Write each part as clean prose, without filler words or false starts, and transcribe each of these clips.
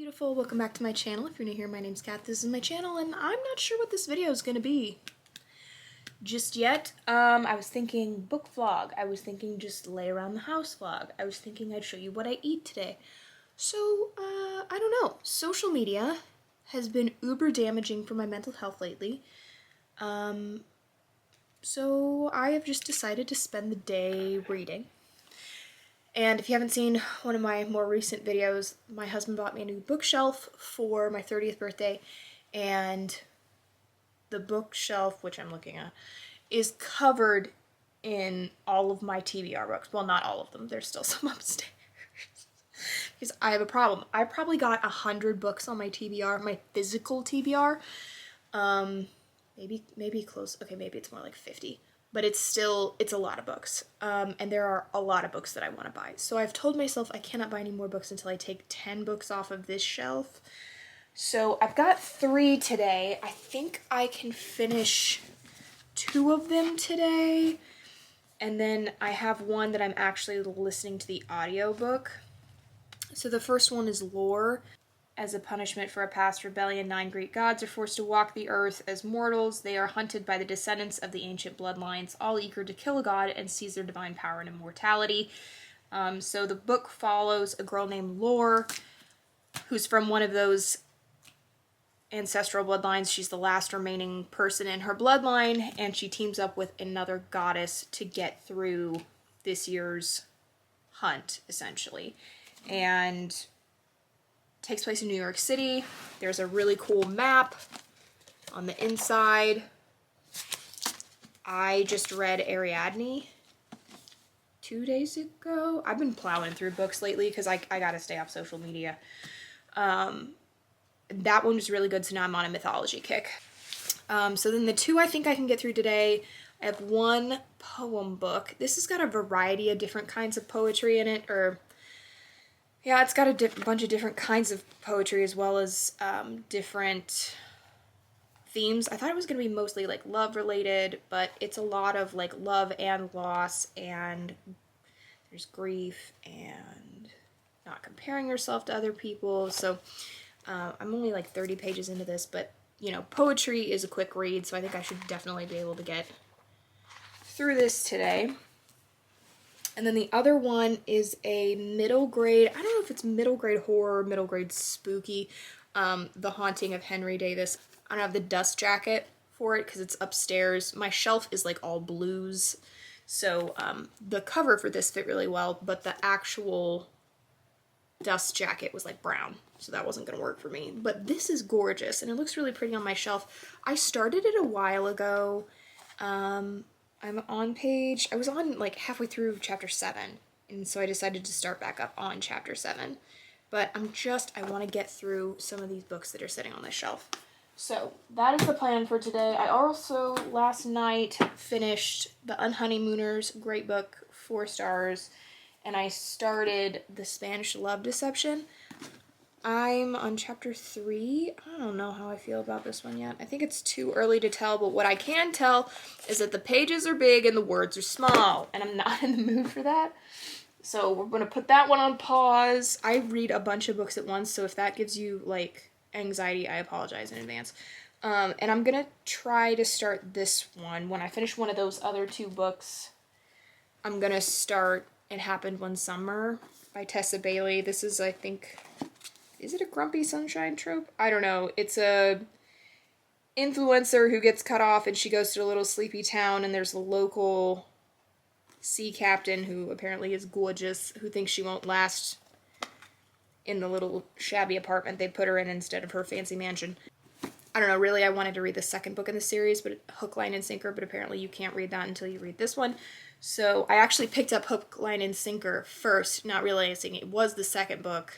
beautiful, welcome back to my channel. If you're new here, my name's Kat, this is my channel, and I'm not sure what this video is gonna be just yet. I was thinking book vlog, I was thinking just lay around the house vlog, I was thinking I'd show you what I eat today. So, I don't know, social media has been uber damaging for my mental health lately. So I have just decided to spend the day reading. And if you haven't seen one of my more recent videos, my husband bought me a new bookshelf for my 30th birthday, and the bookshelf, which I'm looking at, is covered in all of my TBR books. Well, not all of them. There's still some upstairs. Because I have a problem. I probably got 100 books on my TBR, my physical TBR. Maybe close. Okay, maybe it's more like 50. But it's a lot of books. And there are a lot of books that I want to buy. So I've told myself I cannot buy any more books until I take 10 books off of this shelf. So I've got 3 today. I think I can finish 2 of them today. And then I have one that I'm actually listening to the audiobook. So the first one is Lore. As a punishment for a past rebellion, 9 Greek gods are forced to walk the earth as mortals. They are hunted by the descendants of the ancient bloodlines, all eager to kill a god and seize their divine power and immortality. So the book follows a girl named Lore, who's from one of those ancestral bloodlines. She's the last remaining person in her bloodline, and she teams up with another goddess to get through this year's hunt, essentially. And takes place in New York City. There's a really cool map on the inside. I just read Ariadne 2 days ago. I've been plowing through books lately because I gotta stay off social media. That one was really good, so now I'm on a mythology kick. So then the 2 I think I can get through today. I have one poem book. This has got a variety of different kinds of poetry in it, yeah, it's got a bunch of different kinds of poetry as well as different themes. I thought it was going to be mostly like love related, but it's a lot of like love and loss, and there's grief and not comparing yourself to other people. So I'm only like 30 pages into this, but you know, poetry is a quick read, so I think I should definitely be able to get through this today. And then the other one is a middle grade, I don't know if it's middle grade horror, middle grade spooky, The Haunting of Henry Davis. I don't have the dust jacket for it because it's upstairs. My shelf is like all blues, so the cover for this fit really well, but the actual dust jacket was like brown, so that wasn't gonna work for me. But this is gorgeous, and it looks really pretty on my shelf. I started it a while ago. I was on like halfway through chapter 7, and so I decided to start back up on chapter 7. But I want to get through some of these books that are sitting on this shelf. So that is the plan for today. I also last night finished The Unhoneymooners, great book, 4 stars, and I started The Spanish Love Deception. I'm on chapter 3. I don't know how I feel about this one yet. I think it's too early to tell, but what I can tell is that the pages are big and the words are small, and I'm not in the mood for that. So we're going to put that one on pause. I read a bunch of books at once, so if that gives you, like, anxiety, I apologize in advance. And I'm going to try to start this one. When I finish one of those other 2 books, I'm going to start It Happened One Summer by Tessa Bailey. This is, I think... Is it a Grumpy Sunshine trope? I don't know. It's a influencer who gets cut off and she goes to a little sleepy town, and there's a local sea captain who apparently is gorgeous, who thinks she won't last in the little shabby apartment they put her in instead of her fancy mansion. I don't know, really I wanted to read the second book in the series, but Hook, Line, and Sinker, but apparently you can't read that until you read this one. So I actually picked up Hook, Line, and Sinker first, not realizing it was the second book.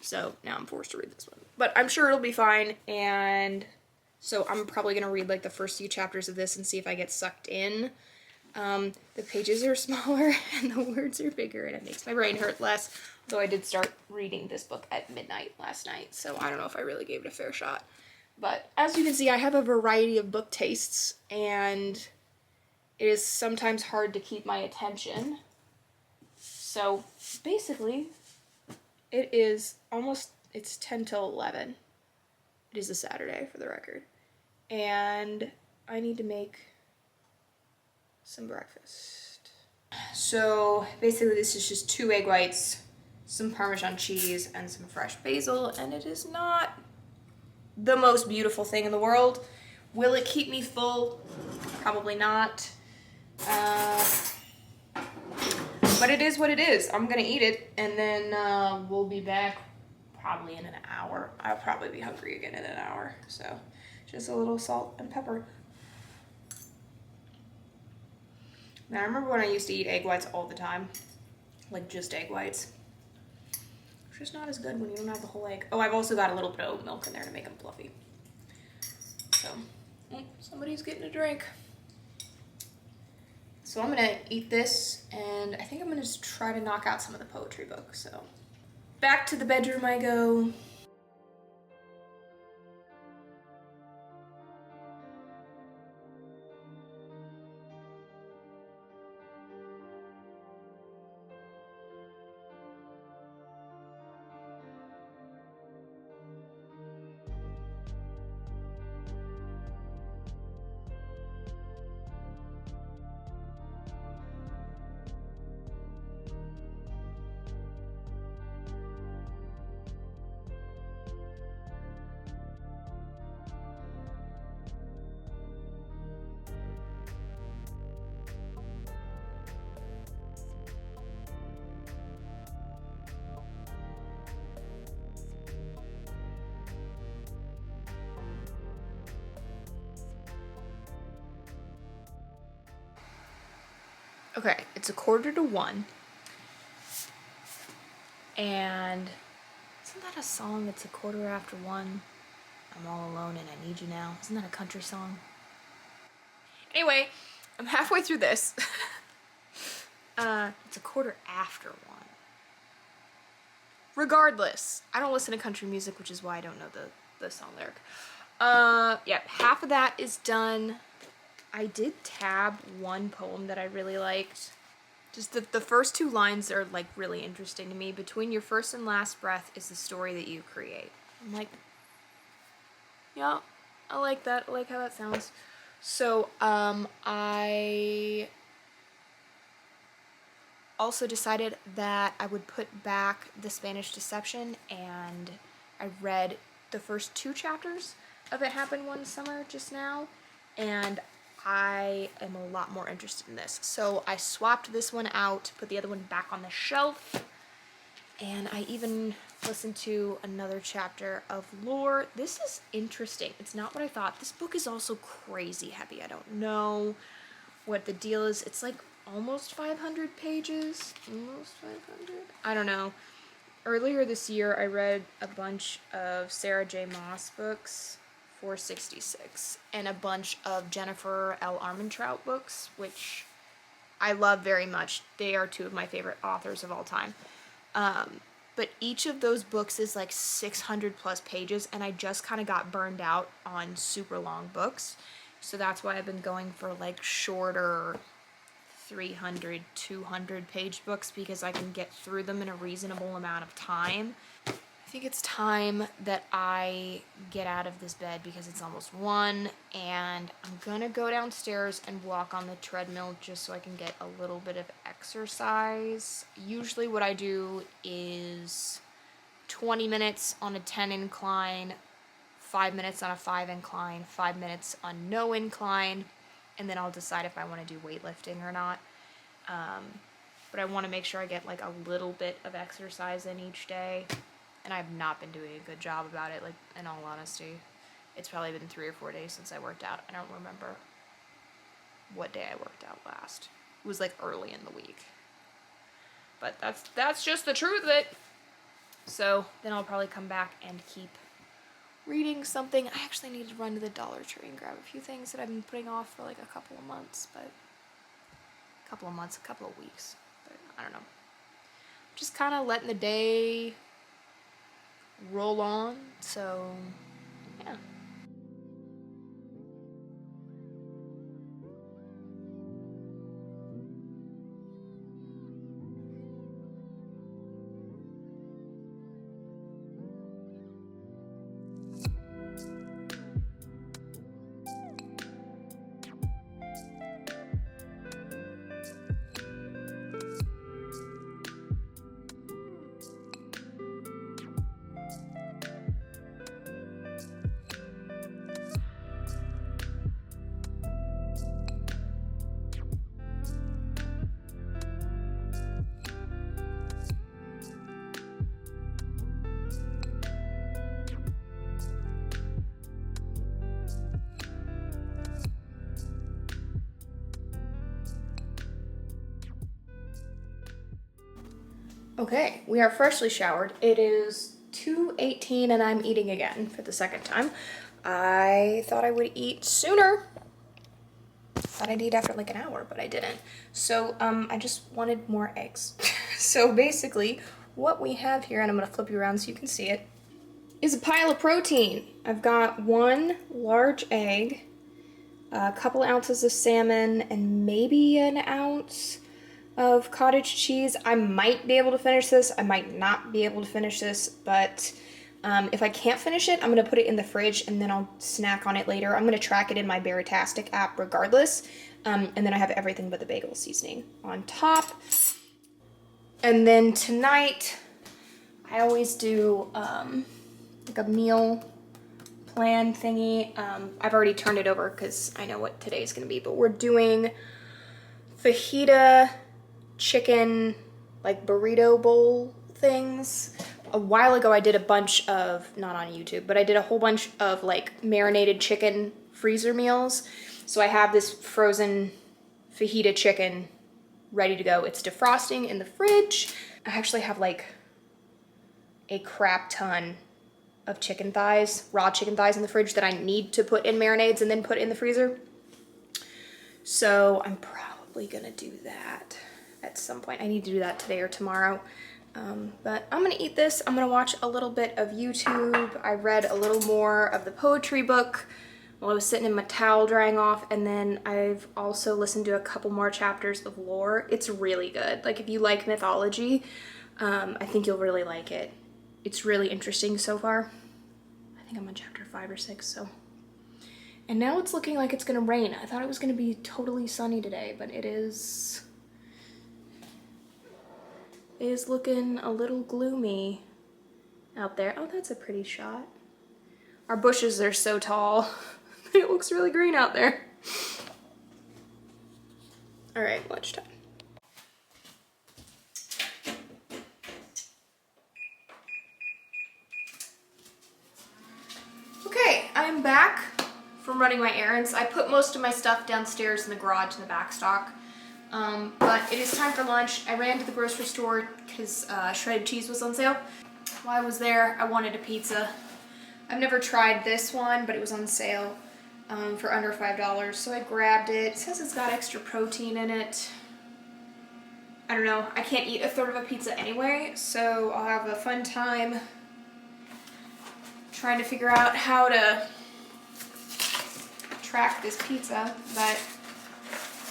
So now I'm forced to read this one. But I'm sure it'll be fine, and so I'm probably going to read like the first few chapters of this and see if I get sucked in. The pages are smaller and the words are bigger, and it makes my brain hurt less. Though I did start reading this book at midnight last night, so I don't know if I really gave it a fair shot. But as you can see, I have a variety of book tastes, and it is sometimes hard to keep my attention. So basically... It is almost It's 10 till 11. It is a Saturday, for the record. And I need to make some breakfast. So basically this is just 2 egg whites, some Parmesan cheese, and some fresh basil, and it is not the most beautiful thing in the world. Will it keep me full? Probably not. But it is what it is. I'm gonna eat it, and then we'll be back probably in an hour. I'll probably be hungry again in an hour. So just a little salt and pepper. Now I remember when I used to eat egg whites all the time, like just egg whites. It's just not as good when you don't have the whole egg. Oh, I've also got a little bit of oat milk in there to make them fluffy. So, somebody's getting a drink. So I'm gonna eat this, and I think I'm gonna just try to knock out some of the poetry books. So back to the bedroom I go. Okay, it's 1:45, and isn't that a song? It's 1:15. I'm all alone and I need you now. Isn't that a country song? Anyway, I'm halfway through this. It's 1:15. Regardless, I don't listen to country music, which is why I don't know the song lyric. Yeah, half of that is done. I did tab one poem that I really liked. Just the first 2 lines are like really interesting to me. Between your first and last breath is the story that you create. I'm like, yeah, I like that. I like how that sounds. So, I also decided that I would put back The Spanish Deception, and I read the first 2 chapters of It Happened One Summer just now, and I am a lot more interested in this. So I swapped this one out, put the other one back on the shelf, and I even listened to another chapter of Lore. This is interesting. It's not what I thought. This book is also crazy heavy. I don't know what the deal is. It's like almost 500 pages. Almost 500? I don't know. Earlier this year, I read a bunch of Sarah J. Maas books, 466, and a bunch of Jennifer L. Armentrout books, which I love very much. They are 2 of my favorite authors of all time. But each of those books is like 600 plus pages, and I just kind of got burned out on super long books. So that's why I've been going for like shorter 300, 200 page books, because I can get through them in a reasonable amount of time. I think it's time that I get out of this bed because it's almost 1, and I'm gonna go downstairs and walk on the treadmill just so I can get a little bit of exercise. Usually what I do is 20 minutes on a 10 incline, 5 minutes on a 5 incline, 5 minutes on no incline, and then I'll decide if I want to do weightlifting or not. But I want to make sure I get like a little bit of exercise in each day. And I've not been doing a good job about it, like, in all honesty. It's probably been 3 or 4 days since I worked out. I don't remember what day I worked out last. It was like early in the week. But that's just the truth of it. So then I'll probably come back and keep reading something. I actually need to run to the Dollar Tree and grab a few things that I've been putting off for like a couple of months, but a couple of weeks. But I don't know. Just kind of letting the day roll on, so yeah. Okay, we are freshly showered. It is 2:18 and I'm eating again for the second time. I thought I would eat sooner. Thought I'd eat after like an hour, but I didn't. So I just wanted more eggs. So basically what we have here, and I'm gonna flip you around so you can see it, is a pile of protein. I've got one large egg, a couple ounces of salmon, and maybe an ounce of cottage cheese. I might be able to finish this. I might not be able to finish this, but if I can't finish it, I'm gonna put it in the fridge and then I'll snack on it later. I'm gonna track it in my Beartastic app regardless. And then I have everything but the bagel seasoning on top. And then tonight, I always do like a meal plan thingy. I've already turned it over because I know what today's gonna be, but we're doing fajita chicken, like burrito bowl things. A while ago I did a bunch of, not on YouTube, but I did a whole bunch of like marinated chicken freezer meals. So I have this frozen fajita chicken ready to go. It's defrosting in the fridge. I actually have like a crap ton of chicken thighs, raw chicken thighs in the fridge that I need to put in marinades and then put in the freezer. So I'm probably gonna do that at some point. I need to do that today or tomorrow. But I'm gonna eat this. I'm gonna watch a little bit of YouTube. I read a little more of the poetry book while I was sitting in my towel drying off, and then I've also listened to a couple more chapters of lore. It's really good. Like if you like mythology, I think you'll really like it. It's really interesting so far. I think I'm on chapter 5 or 6, so. And now it's looking like it's gonna rain. I thought it was gonna be totally sunny today, but it is looking a little gloomy out there. Oh, that's a pretty shot. Our bushes are so tall. It looks really green out there. All right, lunchtime. Okay, I'm back from running my errands. I put most of my stuff downstairs in the garage in the back stock. But it is time for lunch. I ran to the grocery store because shredded cheese was on sale. While I was there, I wanted a pizza. I've never tried this one, but it was on sale for under $5, so I grabbed it. It says it's got extra protein in it. I don't know. I can't eat a third of a pizza anyway, so I'll have a fun time trying to figure out how to track this pizza, but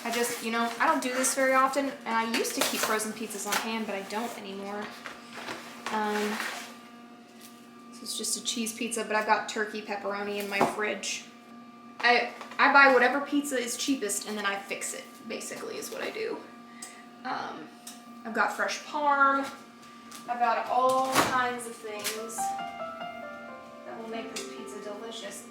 I just, you know, I don't do this very often, and I used to keep frozen pizzas on hand, but I don't anymore. So it's just a cheese pizza, but I've got turkey pepperoni in my fridge. I buy whatever pizza is cheapest, and then I fix it, basically, is what I do. I've got fresh parm. I've got all kinds of things that will make this pizza delicious.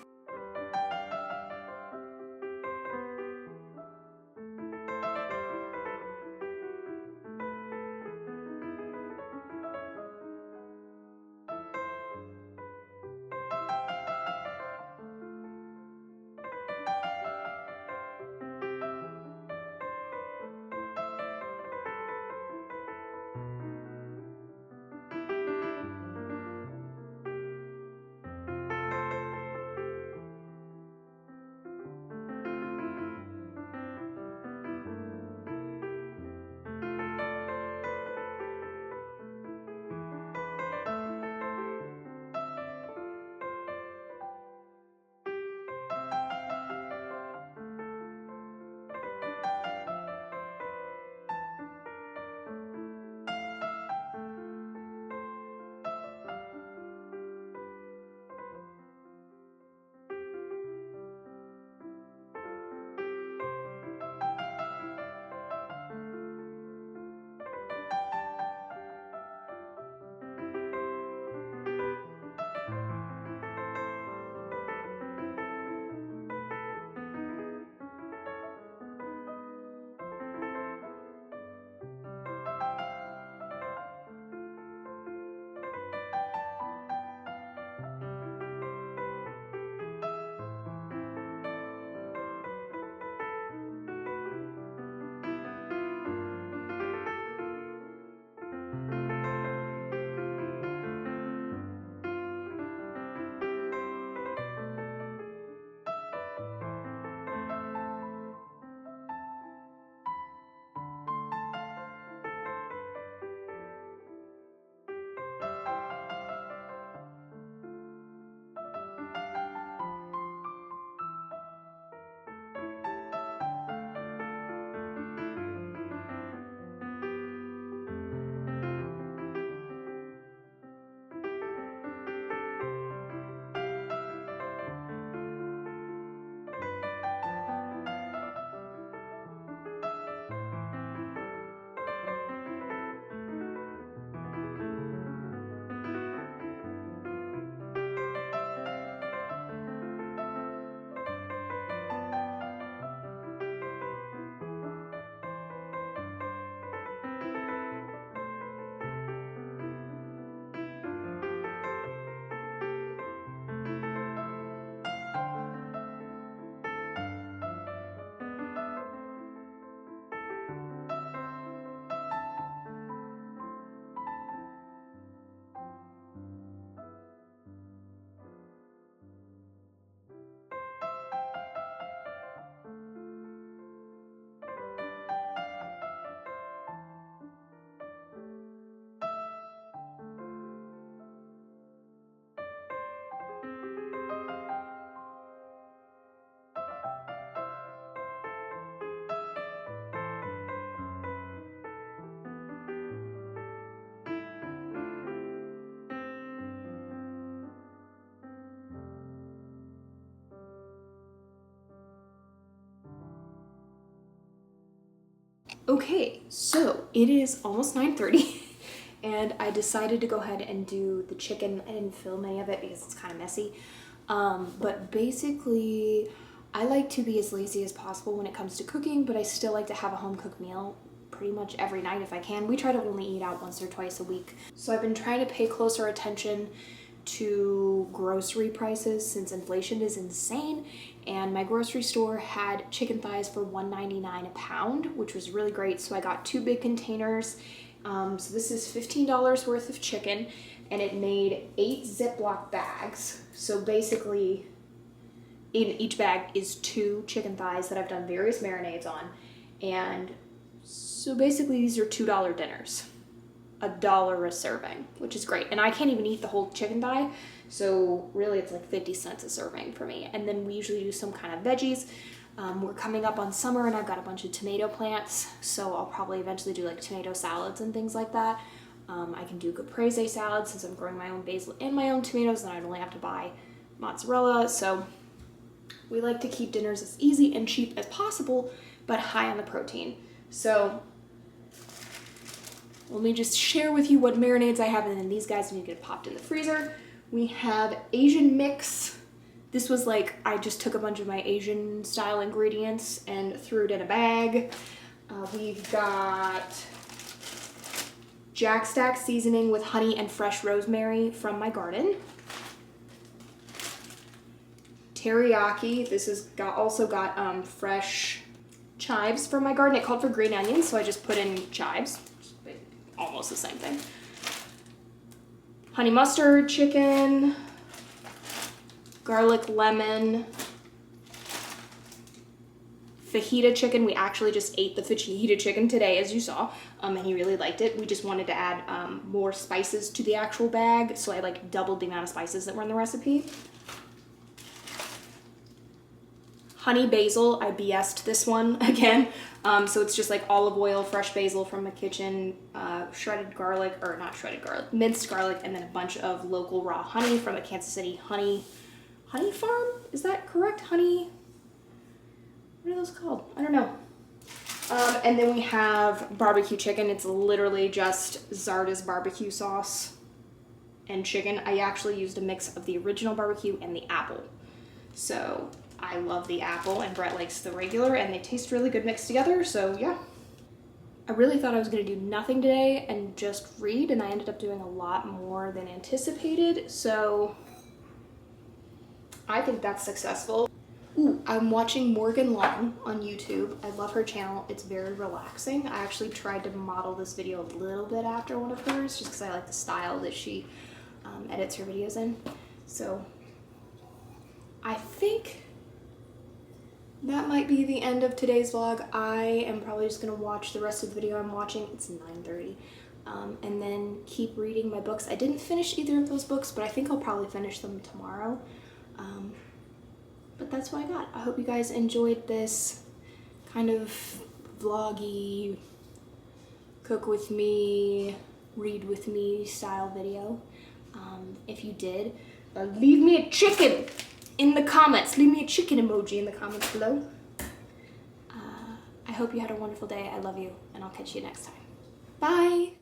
Okay, so it is almost 9:30 and I decided to go ahead and do the chicken. I didn't film any of it because it's kind of messy. But basically, I like to be as lazy as possible when it comes to cooking, but I still like to have a home-cooked meal pretty much every night if I can. We try to only eat out once or twice a week. So I've been trying to pay closer attention to grocery prices since inflation is insane, and my grocery store had chicken thighs for $1.99 a pound, which was really great. So I got 2 big containers. So this is $15 worth of chicken, and it made 8 Ziploc bags. So basically in each bag is 2 chicken thighs that I've done various marinades on. And so basically these are $2 dinners. $1 a serving, which is great. And I can't even eat the whole chicken thigh, so really it's like 50 cents a serving for me. And then we usually do some kind of veggies. We're coming up on summer and I've got a bunch of tomato plants, so I'll probably eventually do like tomato salads and things like that. I can do caprese salad since I'm growing my own basil and my own tomatoes, and I'd only have to buy mozzarella. So we like to keep dinners as easy and cheap as possible, but high on the protein. So let me just share with you what marinades I have, and then these guys need to get popped in the freezer. We have Asian mix. This was like, I just took a bunch of my Asian style ingredients and threw it in a bag. We've got Jack Stack seasoning with honey and fresh rosemary from my garden. Teriyaki. This has also got fresh chives from my garden. It called for green onions, so I just put in chives. Almost the same thing. Honey mustard chicken, garlic lemon, fajita chicken. We actually just ate the fajita chicken today, as you saw, and he really liked it. We just wanted to add more spices to the actual bag, so I like doubled the amount of spices that were in the recipe. Honey basil, I BS'd this one again. So it's just like olive oil, fresh basil from the kitchen, shredded garlic, or not shredded garlic, minced garlic, and then a bunch of local raw honey from a Kansas City honey farm? Is that correct? Honey, what are those called? I don't know. And then we have barbecue chicken. It's literally just Zarda's barbecue sauce and chicken. I actually used a mix of the original barbecue and the apple. So I love the apple and Brett likes the regular, and they taste really good mixed together, so yeah. I really thought I was gonna do nothing today and just read, and I ended up doing a lot more than anticipated, so I think that's successful. Ooh, I'm watching Morgan Long on YouTube. I love her channel. It's very relaxing. I actually tried to model this video a little bit after one of hers just because I like the style that she edits her videos in. So I think that might be the end of today's vlog. I am probably just gonna watch the rest of the video I'm watching. It's 9:30. And then keep reading my books. I didn't finish either of those books, but I think I'll probably finish them tomorrow. But that's what I got. I hope you guys enjoyed this kind of vloggy, cook with me, read with me style video. If you did, leave me a chicken in the comments. Leave me a chicken emoji in the comments below. I hope you had a wonderful day. I love you, and I'll catch you next time. Bye!